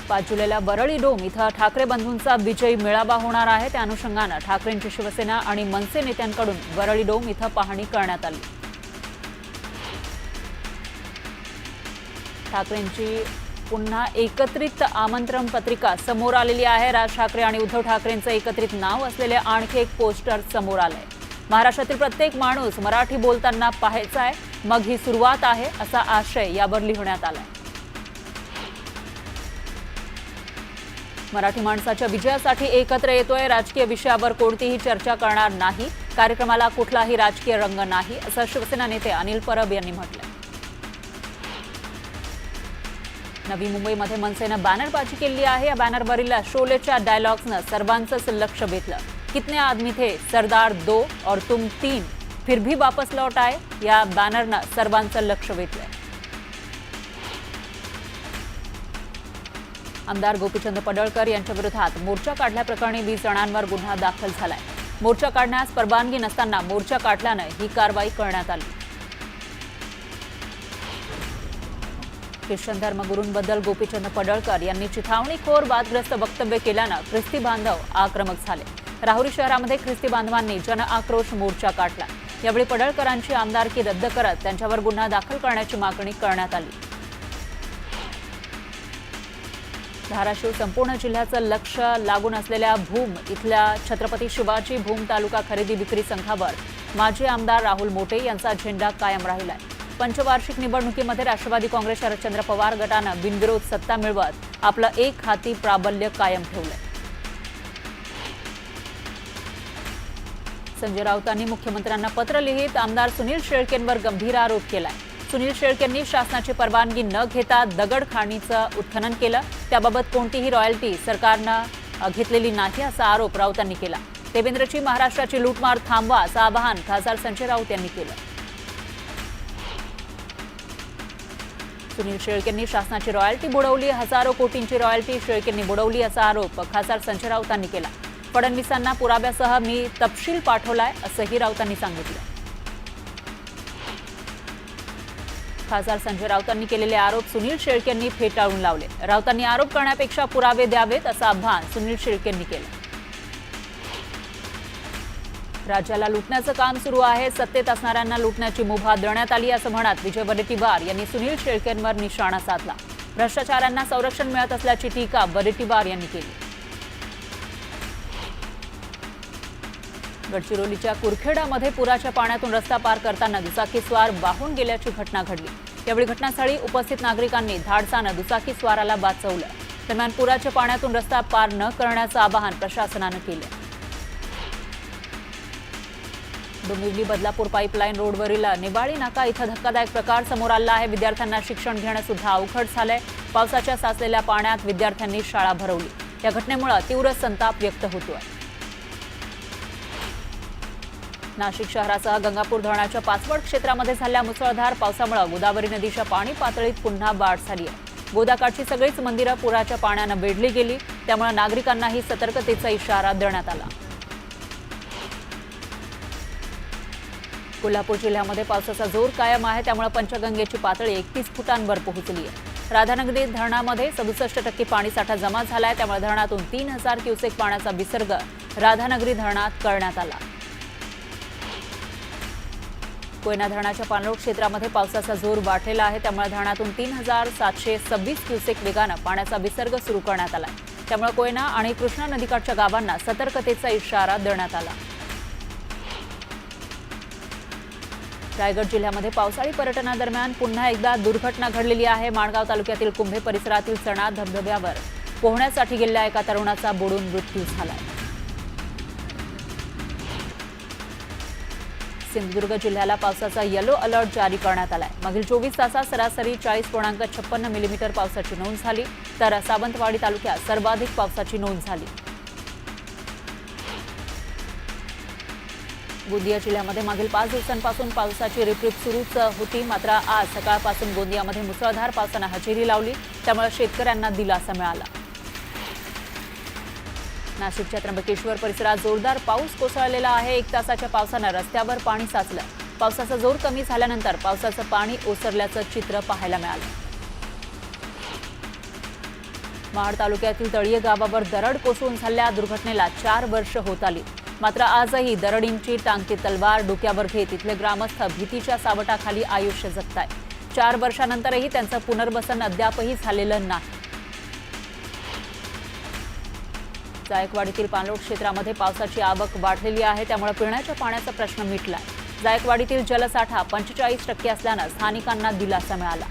5 जुलैला वरळी डोम इथं ठाकरे बंधूंचा विजयी मेळावा होणार आहे। त्या अनुषंगाने ठाकरेंची शिवसेना आणि मनसे नेत्यांकडून वरळी डोम इथं पाहणी करण्यात आली। ठाकरेंची पुन्हा एकत्रित आमंत्रण पत्रिका समोर आलेली आहे। राज ठाकरे आणि उद्धव ठाकरेंचं एकत्रित नाव असलेले आणखी एक पोस्टर समोर आलंय। महाराष्ट्रातील प्रत्येक माणूस मराठी बोलताना पाहायचा आहे, मग ही सुरुवात आहे असा आशय यावर लिहिण्यात आलाय। मराठी माणसाच्या विजयासाठी एकत्र येतोय, राजकीय विषयावर कोणतीही चर्चा करणार नाही, कार्यक्रमाला कुठलाही राजकीय रंग नाही असं शिवसेना नेते अनिल परब यांनी म्हटलंय। नवी मुंबईमध्ये मनसेनं बॅनरबाजी केली आहे। या बॅनरवरील शोलेच्या डायलॉग्सनं सर्वांचंच लक्ष वेधलं। कितने आदमी थे, सरदार 2 और तुम 3, फिर भी वापस लौट आए, या बॅनरनं सर्वांचं लक्ष वेधलंय। आमदार गोपीचंद पडळकर यांच्या विरोधात मोर्चा काढल्याप्रकरणी 20 जणांवर गुन्हा दाखल झालाय। मोर्चा काढण्यास परवानगी नसताना मोर्चा काढल्यानं ही कारवाई करण्यात आली। ख्रिश्चन धर्मगुरूंबद्दल गोपीचंद पडळकर यांनी चिथावणीखोर वादग्रस्त वक्तव्य केल्यानं ख्रिस्ती बांधव आक्रमक झाले। राहुरी शहरामध्ये ख्रिस्ती बांधवांनी जन आक्रोश मोर्चा काढला। यावेळी पडळकरांची आमदारकी रद्द करत त्यांच्यावर गुन्हा दाखल करण्याची मागणी करण्यात आली। धाराशिव संपूर्ण जिल्ह्याचं लक्ष लागून असलेल्या भूम इथल्या छत्रपती शिवाजी भूम तालुका खरेदी विक्री संघावर माजी आमदार राहुल मोटे यांचा झेंडा कायम राहिलाय। पंचवार्षिक निवडणुकीमध्ये राष्ट्रवादी काँग्रेस शरदचंद्र पवार गटानं बिनविरोध सत्ता मिळवत आपलं एक हाती प्राबल्य कायम ठेवलंय। संजय राऊतांनी मुख्यमंत्र्यांना पत्र लिहित आमदार सुनील शेळकेंवर गंभीर आरोप केलाय। सुनील शेळकेंनी शासनाची परवानगी न घेता दगडखाणीचं उत्खनन केलं, त्याबाबत कोणतीही रॉयल्टी सरकारनं घेतलेली नाही असा आरोप राऊतांनी केला। देवेंद्रची महाराष्ट्राची लूटमार थांबवा असं आवाहन खासदार संजय राऊत यांनी केलं। सुनील शेळकेंनी शासनाची रॉयल्टी बुडवली, हजारो कोटींची रॉयल्टी शेळकेंनी बुडवली असा आरोप खासदार संजय राऊतांनी केला। फडणवीसांना पुराव्यासह मी तपशील पाठवलाय असंही राऊतांनी सांगितलं। खासदार संजय राऊतांनी केलेले आरोप सुनील शेळकेंनी फेटाळून लावले। राऊतांनी आरोप करण्यापेक्षा पुरावे द्यावेत असं आवाहन सुनील शेळकेंनी केलं। राज्याला लुटण्याचं काम सुरू आहे, सत्तेत असणाऱ्यांना लुटण्याची मुभा देण्यात आली असं म्हणत विजय वडेट्टीवार यांनी सुनील शेळकेंवर निशाणा साधला। भ्रष्टाचाऱ्यांना संरक्षण मिळत असल्याची टीका वडेट्टीवार यांनी केली। गडचिरोलीच्या कुरखेडामध्ये पुराच्या पाण्यातून रस्ता पार करताना दुचाकीस्वार वाहून गेल्याची घटना घडली। यावेळी घटनास्थळी उपस्थित नागरिकांनी धाडसानं दुचाकीस्वाराला वाचवलं। दरम्यान पुराच्या पाण्यातून रस्ता पार न करण्याचं आवाहन प्रशासनानं केलं। डोंबिवली बदलापूर पाईपलाईन रोडवरील निबाळी नाका इथं धक्कादायक प्रकार समोर आला आहे। विद्यार्थ्यांना शिक्षण घेणं सुद्धा अवघड झालंय। पावसाच्या साचलेल्या पाण्यात विद्यार्थ्यांनी शाळा भरवली। या घटनेमुळे तीव्र संताप व्यक्त होतोय। नाशिक शहरासह गंगापूर धरणाच्या पाचवड क्षेत्रामध्ये झालेल्या मुसळधार पावसामुळे गोदावरी नदीच्या पाणी पातळीत पुन्हा वाढ झाली आहे। गोदाकाठची सगळीच मंदिरं पुराच्या पाण्यानं वेढली गेली, त्यामुळे नागरिकांनाही सतर्कतेचा इशारा देण्यात आला। कोल्हापूर जिल्ह्यामध्ये पावसाचा जोर कायम आहे, त्यामुळे पंचगंगेची पातळी 31 फुटांवर पोहोचली आहे। राधानगरी धरणामध्ये 67% पाणीसाठा जमा झालाय, त्यामुळे धरणातून 3000 क्युसेक पाण्याचा विसर्ग राधानगरी धरणात करण्यात आला। कोयना धरणाच्या पाणलोट क्षेत्रामध्ये पावसाचा जोर वाढलेला आहे, त्यामुळे धरणातून 3726 क्युसेक वेगानं पाण्याचा विसर्ग सुरू करण्यात आला। त्यामुळे कोयना आणि कृष्णा नदीकाठच्या गावांना सतर्कतेचा इशारा देण्यात आला। रायगड जिल्ह्यामध्ये पावसाळी पर्यटनादरम्यान पुन्हा एकदा दुर्घटना घडलेली आहे। माणगाव तालुक्यातील कुंभे परिसरातील चणा धबधब्यावर पोहण्यासाठी गेलेल्या एका तरुणाचा बुडून मृत्यू झालाय। सिंधुदुर्ग जिल्ह्याला पावसाचा येलो अलर्ट जारी करण्यात आलाय। मागील 24 तासात सरासरी 40.56 मिलीमीटर पावसाची नोंद झाली, तर सावंतवाडी तालुक्यात सर्वाधिक पावसाची नोंद झाली। गोंदिया जिल्ह्यामध्ये मागील 5 दिवसांपासून पावसाची रिपरिप सुरूच होती, मात्र आज सकाळपासून गोंदियामध्ये मुसळधार पावसानं हजेरी लावली, त्यामुळे शेतकऱ्यांना दिलासा मिळाला। नाशिकच्या त्र्यंबकेश्वर परिसरात जोरदार पाऊस कोसळलेला आहे। 1 तासाच्या पावसानं रस्त्यावर पाणी साचलं। पावसाचा जोर कमी झाल्यानंतर पावसाचं पाणी ओसरल्याचं चित्र पाहायला मिळालं। महाड तालुक्यातील तळीये गावावर दरड कोसळून झालेल्या दुर्घटनेला 4 वर्ष होत आली. मात्र आजही दरडींची टांगती तलवार डोक्यावर घेत इथले ग्रामस्थ भीतीच्या सावटाखाली आयुष्य जगतायत. 4 वर्षानंतरही त्यांचं पुनर्वसन अद्यापही झालेलं नाही. जायकवाडीतील पाणलोट क्षेत्रामध्ये पावसाची आवक वाढलेली आहे, त्यामुळे पिण्याच्या पाण्याचा प्रश्न मिटलाय. जायकवाडीतील जलसाठा 45% असल्यानं स्थानिकांना दिलासा मिळाला.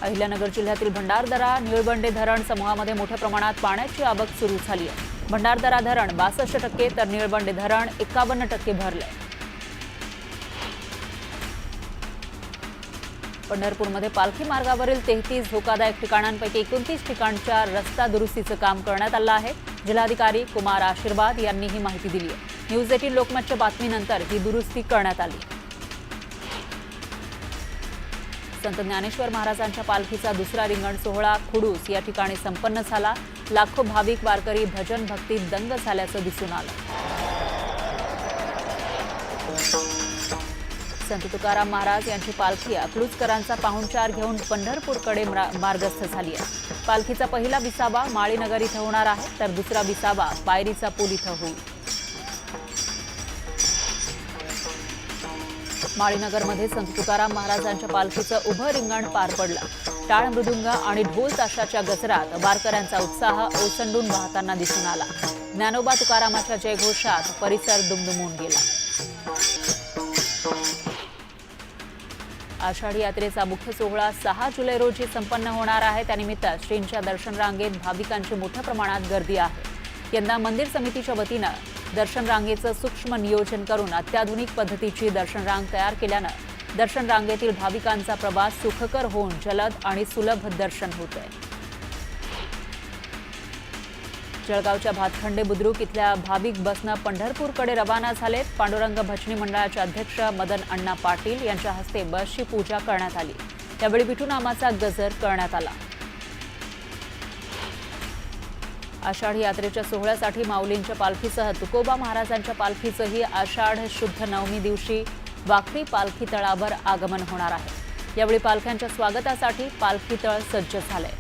अहिल्यानगर जिल्ह्यातील भंडारदरा निळबंडे धरण समूहामध्ये मोठ्या प्रमाणात पाण्याची आवक सुरू झाली आहे. भंडारदरा धरण 62% तर निळबंडे धरण 51% भरले. पंढरपूरमध्ये पालखी मार्गावरील 33 धोकादायक ठिकाणांपैकी 29 ठिकाणच्या रस्ता दुरुस्तीचं काम करण्यात आलं आहे. जिल्हाधिकारी कुमार आशीर्वाद यांनी ही माहिती दिली आहे. न्यूज 18 लोकमतच्या बातमीनंतर ही दुरुस्ती करण्यात आली. संत ज्ञानेश्वर महाराजांच्या पालखीचा दुसरा रिंगण सोहळा खुडूस या ठिकाणी संपन्न झाला. लाखो भाविक वारकरी भजन भक्तीत दंग झाल्याचं दिसून आलं. संत तुकाराम महाराज यांची पालखी अकलूजकरांचा पाहुणचार घेऊन पंढरपूरकडे मार्गस्थ झाली आहे. पालखीचा पहिला विसावा माळीनगर इथं होणार आहे, तर दुसरा विसावा पायरीचा पूल इथं होईल. माळीनगरमध्ये संत तुकाराम महाराजांच्या पालखीचं उभं रिंगण पार पडलं. टाळ मृदुंग आणि ढोल ताशाच्या गजरात वारकऱ्यांचा उत्साह ओसंडून वाहताना दिसून आला. ज्ञानोबा तुकारामाच्या जयघोषात परिसर दुमदुमून गेला. आषाढी यात्रेचा मुख्य सोहळा 6 जुलै रोजी संपन्न होणार आहे. त्यानिमित्त श्रींच्या दर्शन रांगेत भाविकांची मोठ्या प्रमाणात गर्दी आहे. यंदा मंदिर समितीच्या वतीनं दर्शन रांगेचं सूक्ष्म नियोजन करून अत्याधुनिक पद्धतीची दर्शन रांग तयार केल्यानं दर्शन रांगेतील भाविकांचा प्रवास सुखकर होऊन जलद आणि सुलभ दर्शन होतंय. जळगावच्या भातखंडे बुद्रुक इथल्या भाविक बसनं पंढरपूरकडे रवाना झालेत. पांडुरंग भजनी मंडळाचे अध्यक्ष मदन अण्णा पाटील यांच्या हस्ते बसची पूजा करण्यात आली. यावेळी विठुनामाचा गजर करण्यात आला. आषाढी यात्रेच्या सोहळ्यासाठी माऊलींच्या पालखीसह तुकोबा महाराजांच्या पालखीचंही आषाढ शुद्ध नवमी दिवशी वाखरी पालखी तळावर आगमन होणार आहे. यावेळी पालख्यांच्या स्वागतासाठी पालखी तळ सज्ज झालंय.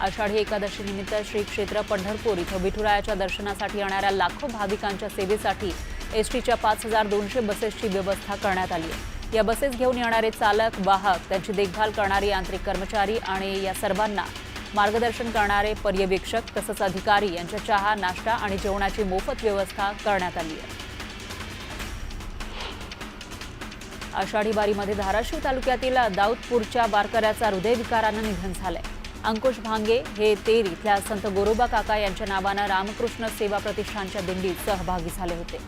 आषाढी एकादशी निमित्त श्री क्षेत्र पंढरपूर इथं विठुरायाच्या दर्शनासाठी येणाऱ्या लाखो भाविकांच्या सेवेसाठी एसटीच्या 5200 बसेसची व्यवस्था करण्यात आली आहे. या बसेस घेऊन येणारे चालक, वाहक, त्यांची देखभाल करणारे यांत्रिक कर्मचारी आणि या सर्वांना मार्गदर्शन करणारे पर्यवेक्षक तसंच अधिकारी यांच्या चहा, नाश्ता आणि जेवणाची मोफत व्यवस्था करण्यात आली आहे. आषाढी वारीमध्ये धाराशिव तालुक्यातील दाऊदपूरच्या वारकऱ्याचा हृदयविकारानं निधन झालंय. अंकुश भांगे हे तेर इथल्या संत गोरोबा काका यांच्या नावानं रामकृष्ण सेवा प्रतिष्ठानच्या दिंडीत सहभागी झाले होते.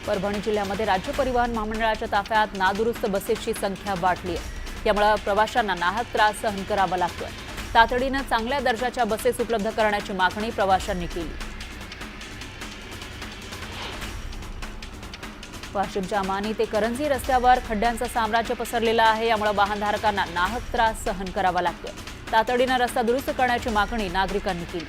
परभणी जिल्ह्यामध्ये राज्य परिवहन महामंडळाच्या ताफ्यात नादुरुस्त बसेसची संख्या वाढली आहे. त्यामुळे प्रवाशांना नाहक त्रास सहन करावा लागतोय. तातडीनं चांगल्या दर्जाच्या बसेस उपलब्ध करण्याची मागणी प्रवाशांनी केली. वाशिमच्या मानी ते करंजी रस्त्यावर खड्ड्यांचं साम्राज्य पसरलेलं आहे. यामुळे वाहनधारकांना नाहक त्रास सहन करावा लागतोय. तातडीनं रस्ता दुरुस्त करण्याची मागणी नागरिकांनी केली.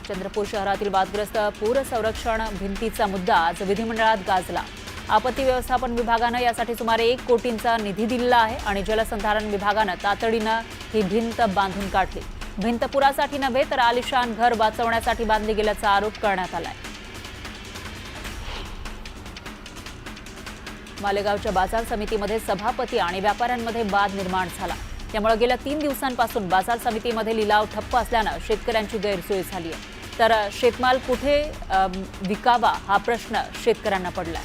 चंद्रपूर शहरातील वादग्रस्त पूर संरक्षण भिंतीचा मुद्दा आज विधिमंडळात गाजला. आपत्ती व्यवस्थापन विभागानं यासाठी सुमारे 1 कोटींचा निधी दिलेला आहे आणि जलसंधारण विभागानं तातडीनं ही भिंत बांधून काढली. भिंत पुरासाठी नव्हे तर आलिशान घर वाचवण्यासाठी बांधली गेल्याचा आरोप करण्यात आलाय. मालेगावच्या बाजार समितीमध्ये सभापती आणि व्यापाऱ्यांमध्ये वाद निर्माण झाला. त्यामुळे गेल्या 3 दिवसांपासून बाजार समितीमध्ये लिलाव ठप्प असल्यानं शेतकऱ्यांची गैरसोय झाली आहे. तर शेतमाल कुठे विकावा हा प्रश्न शेतकऱ्यांना पडलाय.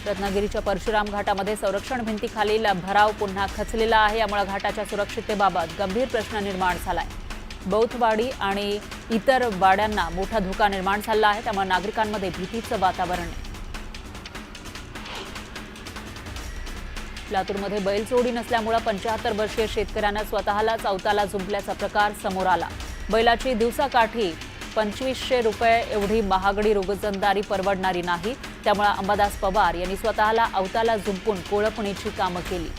रत्नागिरीच्या परशुराम घाटामध्ये संरक्षण भिंतीखालील भराव पुन्हा खचलेला आहे. यामुळे घाटाच्या सुरक्षिततेबाबत गंभीर प्रश्न निर्माण झालाय. बौथवाडी आणि इतर वाड्यांना मोठा धोका निर्माण झाला आहे. त्यामुळे नागरिकांमध्ये भीतीचं वातावरण आहे. लातूरमध्ये बैलजोडी नसल्यामुळे 75 वर्षीय शेतकऱ्यांना स्वतःलाच अवताला जुंपल्याचा प्रकार समोर आला. बैलाची दिवसाकाठी 2500 रुपये एवढी महागडी रोजंदारी परवडणारी नाही. त्यामुळे अंबादास पवार यांनी स्वतःला अवताला जुंपून कोळपणीची कामं केली.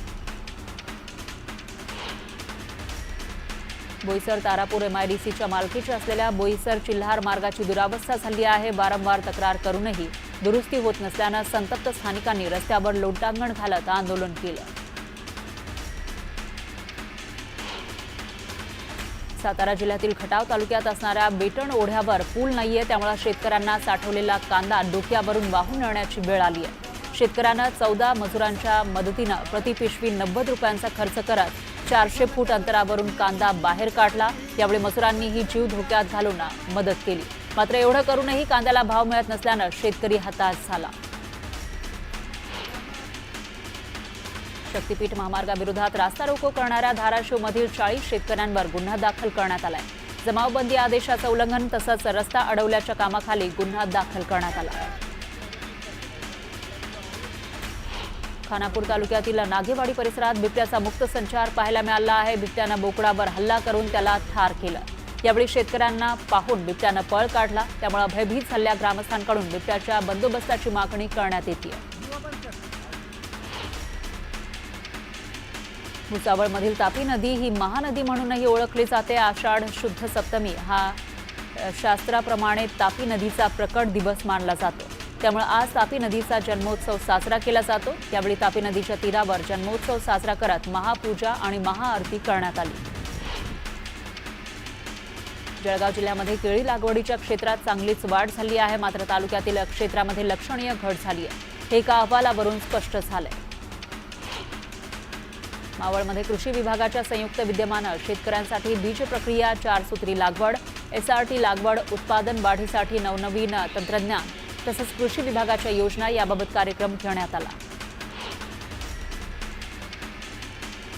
बोईसर तारापूर MIDCच्या मालकीच्या असलेल्या बोईसर चिल्हार मार्गाची दुरावस्था झाली आहे। वारंवार तक्रार करूनही दुरुस्ती होत नसल्याने संतप्त स्थानिकांनी रस्त्यावर लोटांगण घालत आंदोलन केलं। सातारा जिल्ह्यातील खटाव तालुक्यात असणाऱ्या बेटण ओढ्यावर पूल नाहीये, त्यामुळे शेतकऱ्यांना साठवलेला कांदा डोक्यावरून वाहून नेण्याची वेळ आली आहे। शेतकऱ्यांना 14 मजुरांच्या मदतीने प्रति पिशवी 90 रुपयांचा खर्च करत 400 फूट अंतरावरून कांदा बाहेर काढला। यावेळी मजुरांनीही जीव धोक्यात घालून मदत केली, मात्र एवढं करूनही कांद्याला भाव मिळत नसल्याने शेतकरी हताश झाला। शक्तीपीठ महामार्गाविरोधात रास्ता रोको करणाऱ्या धाराशिवमधील 40 शेतकऱ्यांवर गुन्हा दाखल करण्यात आलाय। जमावबंदी आदेशाचं उल्लंघन तसंच रस्ता अडवल्याच्या कामाखाली गुन्हा दाखल करण्यात आला। खानापूर तालुक्यातील नागेवाडी परिसरात बिबट्याचा मुक्त संचार पाहायला मिळाला आहे। बिबट्यानं बोकडावर हल्ला करून त्याला ठार केलं। यावेळी शेतकऱ्यांना पाहून बिबट्यानं पळ काढला, त्यामुळे भयभीत झालेल्या ग्रामस्थांकडून बिबट्याच्या बंदोबस्ताची मागणी करण्यात येते। भुसावळमधील तापी नदी ही महानदी म्हणूनही ओळखली जाते। आषाढ शुद्ध सप्तमी हा शास्त्राप्रमाणे तापी नदीचा प्रकट दिवस मानला जातो, त्यामुळे आज तापी नदीचा जन्मोत्सव साजरा केला जातो। यावेळी तापी नदीच्या तीरावर जन्मोत्सव साजरा करत महापूजा आणि महाआरती करण्यात आली। जळगाव जिल्ह्यामध्ये केळी लागवडीच्या क्षेत्रात चांगलीच वाढ झाली आहे, मात्र तालुक्यातील क्षेत्रामध्ये लक्षणीय घट झाली आहे, हे एका अहवालावरून स्पष्ट झालंय। मावळमध्ये कृषी विभागाच्या संयुक्त विद्यमानं शेतकऱ्यांसाठी बीज प्रक्रिया 4 सूत्री लागवड, SRT लागवड, उत्पादन वाढीसाठी नवनवीन तंत्रज्ञान तसंच कृषी विभागाच्या योजना याबाबत कार्यक्रम घेण्यात आला।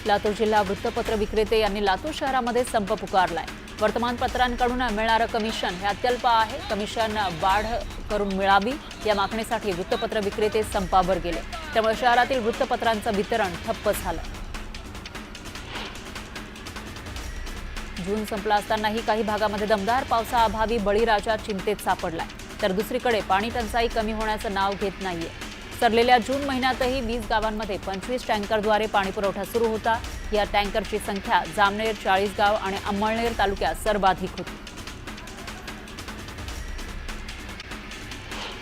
लातूर जिल्हा वृत्तपत्र विक्रेते यांनी लातूर शहरामध्ये संप पुकारलाय। वर्तमानपत्रांकडून मिळणारं कमिशन हे अत्यल्प आहे, कमिशन वाढ करून मिळावी या मागणीसाठी वृत्तपत्र विक्रेते संपावर गेले, त्यामुळे शहरातील वृत्तपत्रांचं वितरण ठप्प झालं। जून संपला असतानाही काही भागामध्ये दमदार पावसाअभावी बळीराजा चिंतेत सापडलाय, तर दुसरीकडे पाणी टंचाई कमी होण्याचं नाव घेत नाहीये। सरलेल्या जून महिन्यातही 20 गावांमध्ये 25 टँकरद्वारे पाणीपुरवठा सुरू होता। या टँकरची संख्या जामनेर, चाळीसगाव आणि अंमळनेर तालुक्यात सर्वाधिक होती।